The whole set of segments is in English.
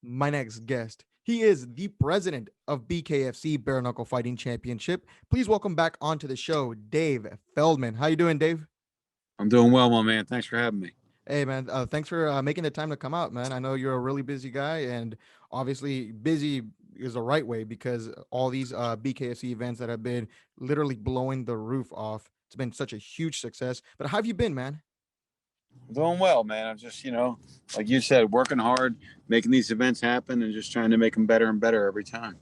my next guest. He is the president of BKFC Bare Knuckle Fighting Championship. Please welcome back onto the show, Dave Feldman. How you doing, Dave? I'm doing well, my man. Thanks for having me. Hey, man. Thanks for making the time to come out, man. I know you're a really busy guy, and obviously busy is the right way because all these BKFC events that have been literally blowing the roof off. It's been such a huge success. But how have you been, man? I'm doing well, man. I'm just, like you said, working hard, making these events happen, and just trying to make them better and better every time.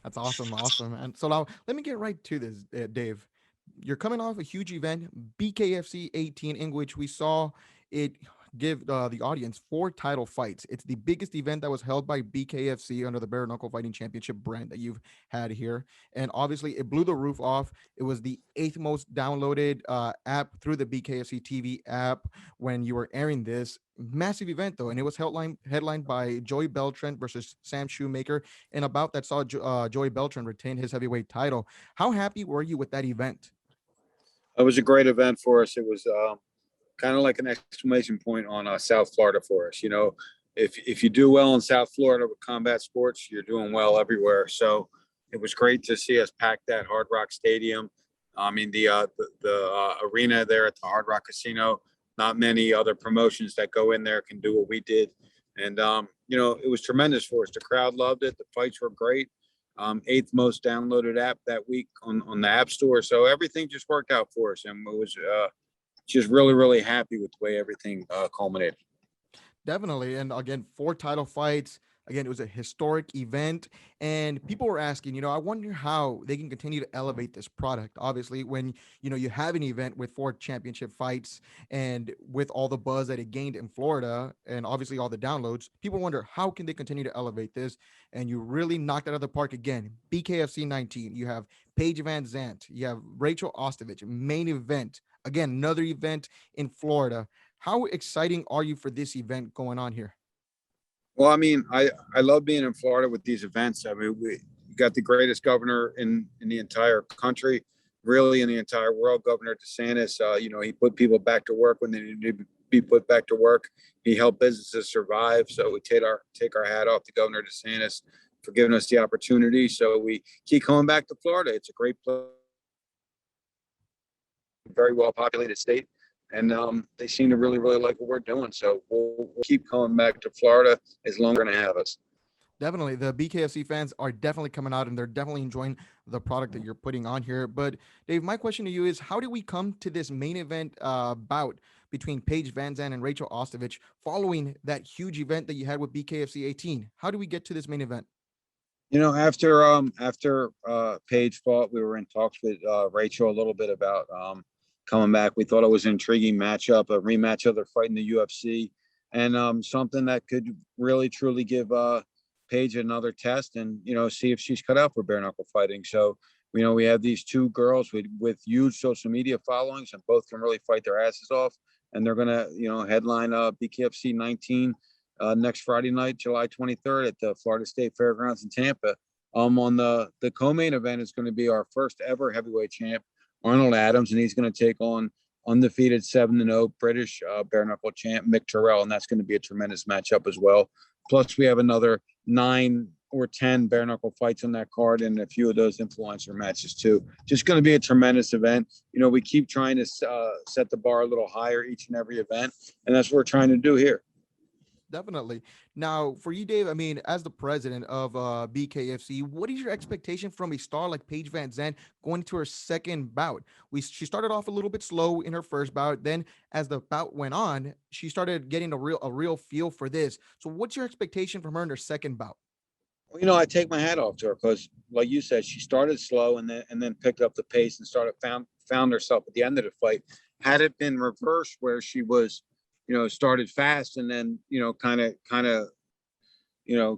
That's awesome, awesome. And so now let me get right to this, Dave. You're coming off a huge event, BKFC 18, in which we saw it give the audience four title fights. It's the biggest event that was held by BKFC under the Bare Knuckle Fighting Championship brand that you've had here. And obviously, it blew the roof off. It was the eighth most downloaded app through the BKFC TV app when you were airing this. Massive event, though. And it was headlined by Joey Beltran versus Sam Shoemaker, and about that saw Joey Beltran retain his heavyweight title. How happy were you with that event? It was a great event for us. It was kind of like an exclamation point on South Florida for us. If you do well in South Florida with combat sports, you're doing well everywhere. So it was great to see us pack that Hard Rock Stadium. I mean, the arena there at the Hard Rock Casino. Not many other promotions that go in there can do what we did, and it was tremendous for us. The crowd loved it. The fights were great. Eighth most downloaded app that week on the App Store. So everything just worked out for us, and it was just really, really happy with the way everything culminated. Definitely. And again, four title fights. Again, it was a historic event. And people were asking, I wonder how they can continue to elevate this product. Obviously, when, you have an event with four championship fights and with all the buzz that it gained in Florida and obviously all the downloads, people wonder how can they continue to elevate this? And you really knocked it out of the park again. BKFC 19, you have Paige VanZant, you have Rachel Ostovich, main event. Again, another event in Florida. How exciting are you for this event going on here? Well, I mean, I love being in Florida with these events. I mean, we got the greatest governor in the entire country, really in the entire world, Governor DeSantis. He put people back to work when they needed to be put back to work. He helped businesses survive. So we take our hat off to Governor DeSantis for giving us the opportunity. So we keep coming back to Florida. It's a great place, very well populated state. And they seem to really, really like what we're doing. So we'll keep coming back to Florida as long as they're going to have us. Definitely. The BKFC fans are definitely coming out and they're definitely enjoying the product that you're putting on here. But Dave, my question to you is how did we come to this main event bout between Paige VanZant and Rachel Ostovich following that huge event that you had with BKFC 18? How do we get to this main event? After Paige fought, we were in talks with Rachel a little bit about coming back. We thought it was an intriguing matchup, a rematch of their fight in the UFC, and something that could really truly give Paige another test and see if she's cut out for bare knuckle fighting. So we have these two girls with huge social media followings, and both can really fight their asses off. And they're gonna headline BKFC 19 next Friday night, July 23rd at the Florida State Fairgrounds in Tampa. On the co-main event is going to be our first ever heavyweight champ, Arnold Adams, and he's going to take on undefeated 7-0 British bare knuckle champ Mick Terrell, and that's going to be a tremendous matchup as well. Plus, we have another 9 or 10 bare knuckle fights on that card, and a few of those influencer matches too. Just going to be a tremendous event. We keep trying to set the bar a little higher each and every event, and that's what we're trying to do here. Definitely. Now, for you, Dave, I mean, as the president of BKFC, what is your expectation from a star like Paige VanZant going to her second bout? She started off a little bit slow in her first bout. Then, as the bout went on, she started getting a real feel for this. So, what's your expectation from her in her second bout? Well, I take my hat off to her because, like you said, she started slow and then picked up the pace and found herself at the end of the fight. Had it been reversed, where she was started fast and then, kind of,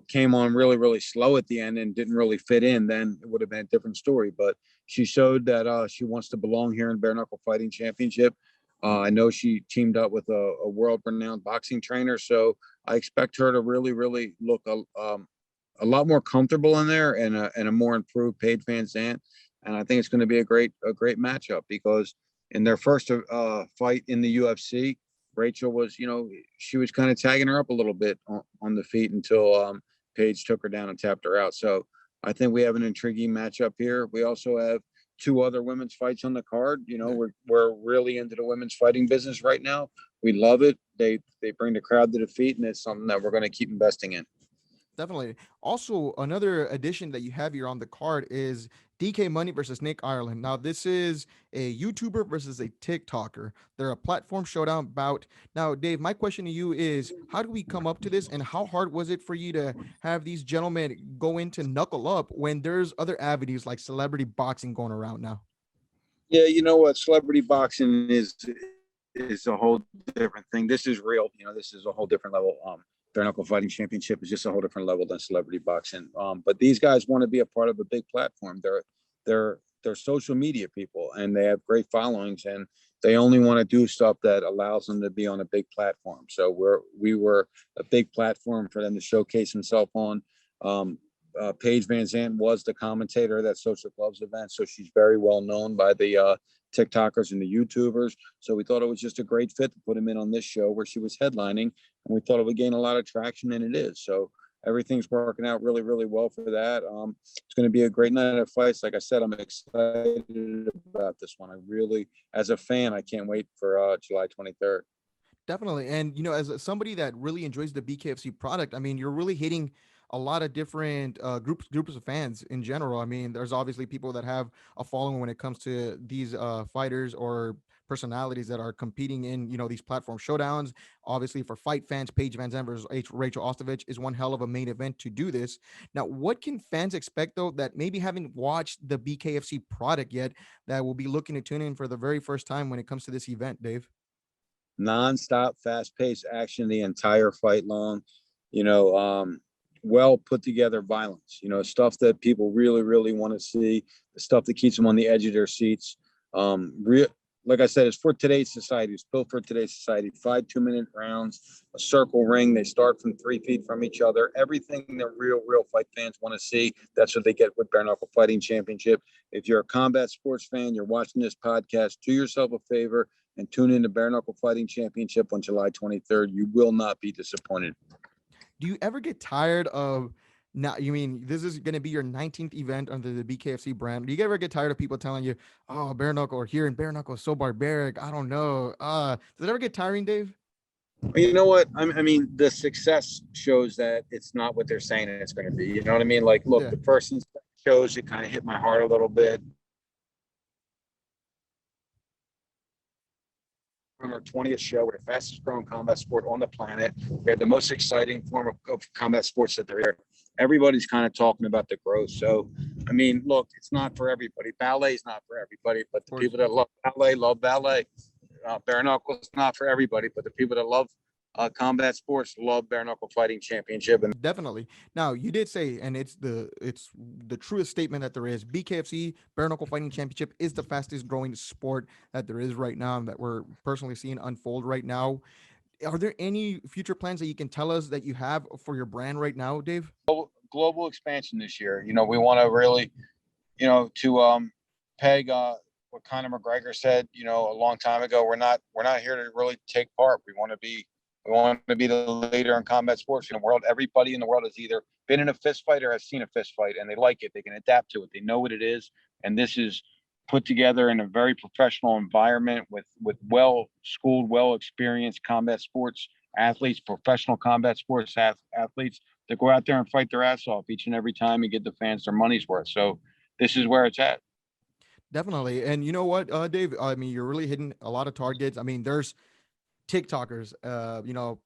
came on really, really slow at the end and didn't really fit in, then it would have been a different story. But she showed that she wants to belong here in Bare Knuckle Fighting Championship. I know she teamed up with a world-renowned boxing trainer, so I expect her to really, really look a lot more comfortable in there and a more improved Paige VanZant. And I think it's going to be a great matchup because in their first fight in the UFC, Rachel was, she was kind of tagging her up a little bit on the feet until Paige took her down and tapped her out. So I think we have an intriguing matchup here. We also have two other women's fights on the card. You know, we're really into the women's fighting business right now. We love it. They bring the crowd to the feet, and it's something that we're going to keep investing in. Definitely. Also, another addition that you have here on the card is DK Money versus Nick Ireland. Now, this is a YouTuber versus a TikToker. They're a platform showdown bout. Now, Dave, my question to you is, how do we come up to this, and how hard was it for you to have these gentlemen go into knuckle up when there's other avenues like celebrity boxing going around now? Yeah, you know what? Celebrity boxing is a whole different thing. This is real. You know, this is a whole different level. Bare knuckle fighting championship is just a whole different level than celebrity boxing. But these guys want to be a part of a big platform. They're social media people, and they have great followings, and they only want to do stuff that allows them to be on a big platform. So we were a big platform for them to showcase themselves on. Paige VanZant was the commentator of that Social Gloves event, so she's very well known by the TikTokers and the YouTubers. So we thought it was just a great fit to put him in on this show where she was headlining, and we thought it would gain a lot of traction, and it is. So everything's working out really, really well for that. It's going to be a great night of fights. Like I said, I'm excited about this one. I really, as a fan, I can't wait for July 23rd. Definitely. And, as somebody that really enjoys the BKFC product, I mean, you're really hitting a lot of different groups of fans in general. I mean, there's obviously people that have a following when it comes to these fighters or personalities that are competing in, these platform showdowns. Obviously, for fight fans, Paige VanZant versus Rachel Ostovich is one hell of a main event to do this. Now, what can fans expect, though, that maybe haven't watched the BKFC product yet, that will be looking to tune in for the very first time when it comes to this event, Dave? Non-stop, fast-paced action the entire fight long. You know, well put together violence. You know, stuff that people really, really want to see. The stuff that keeps them on the edge of their seats. Like I said, it's for today's society. It's built for today's society. 5 2-minute rounds, a circle ring. They start from 3 feet from each other. Everything that real fight fans want to see. That's what they get with Bare Knuckle Fighting Championship. If you're a combat sports fan, you're watching this podcast, do yourself a favor and tune in to Bare Knuckle Fighting Championship on July 23rd. You will not be disappointed. Do you ever get tired of now? You mean this is going to be your 19th event under the BKFC brand? Do you ever get tired of people telling you, "Oh, bare knuckle," or here in bare knuckle is so barbaric? I don't know. Does it ever get tiring, Dave? You know what? I mean, the success shows that it's not what they're saying it's going to be. You know what I mean? Like, look, Yeah, the first shows it kind of hit my heart a little bit. From our 20th show, we're the fastest growing combat sport on the planet. We have the most exciting form of combat sports that there is. Everybody's kind of talking about the growth. So, I mean, look, it's not for everybody. Ballet is not for everybody, but the people that love ballet. Bare knuckle is not for everybody, but the people that love combat sports love Bare Knuckle Fighting Championship. And definitely. Now you did say, and it's the truest statement that there is. BKFC Bare Knuckle Fighting Championship is the fastest growing sport that there is right now, and that we're personally seeing unfold right now. Are there any future plans that you can tell us that you have for your brand right now, Dave? global expansion this year. You know, we want to really, to peg what Conor McGregor said, a long time ago. We're not here to really take part. We want to be the leader in combat sports in the world. Everybody in the world has either been in a fist fight or has seen a fist fight, and they like it. They can adapt to it. They know what it is, and this is put together in a very professional environment with well-schooled, well-experienced combat sports athletes, professional combat sports athletes that go out there and fight their ass off each and every time and get the fans their money's worth. So this is where it's at. Definitely. And you know what, Dave? I mean, you're really hitting a lot of targets. I mean, there's TikTokers,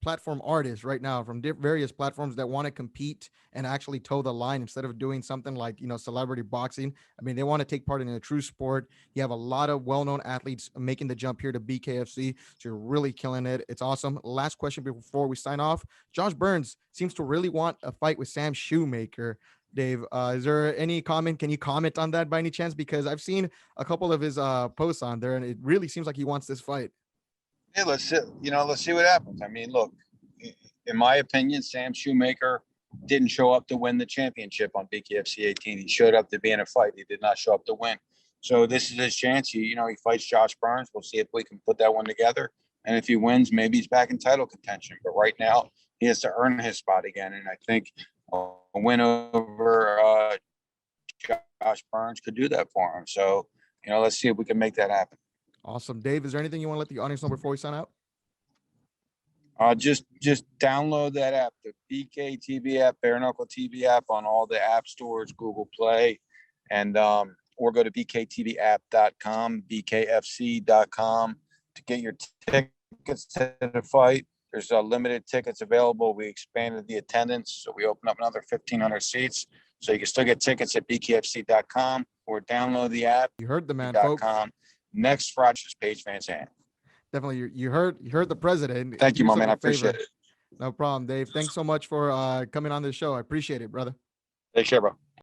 platform artists right now from various platforms that want to compete and actually toe the line instead of doing something like, celebrity boxing. I mean, they want to take part in a true sport. You have a lot of well-known athletes making the jump here to BKFC. So you're really killing it. It's awesome. Last question before we sign off. Josh Burns seems to really want a fight with Sam Shoemaker. Dave, is there any comment? Can you comment on that by any chance? Because I've seen a couple of his posts on there, and it really seems like he wants this fight. Yeah, let's see what happens. I mean, look, in my opinion, Sam Shoemaker didn't show up to win the championship on BKFC 18. He showed up to be in a fight. He did not show up to win. So this is his chance. He fights Josh Burns. We'll see if we can put that one together. And if he wins, maybe he's back in title contention. But right now, he has to earn his spot again. And I think a win over Josh Burns could do that for him. So, let's see if we can make that happen. Awesome. Dave, is there anything you want to let the audience know before we sign out? Just download that app, the BKTV app, Bare Knuckle TV app, on all the app stores, Google Play, and or go to bktvapp.com, bkfc.com to get your tickets to the fight. There's limited tickets available. We expanded the attendance, so we opened up another 1,500 seats. So you can still get tickets at bkfc.com or download the app. You heard the man, folks. Next Friday is Paige VanZant. Definitely, you heard the president. Thank you, my man. I appreciate it. No problem, Dave. Thanks so much for coming on this show. I appreciate it, brother. Take care, bro.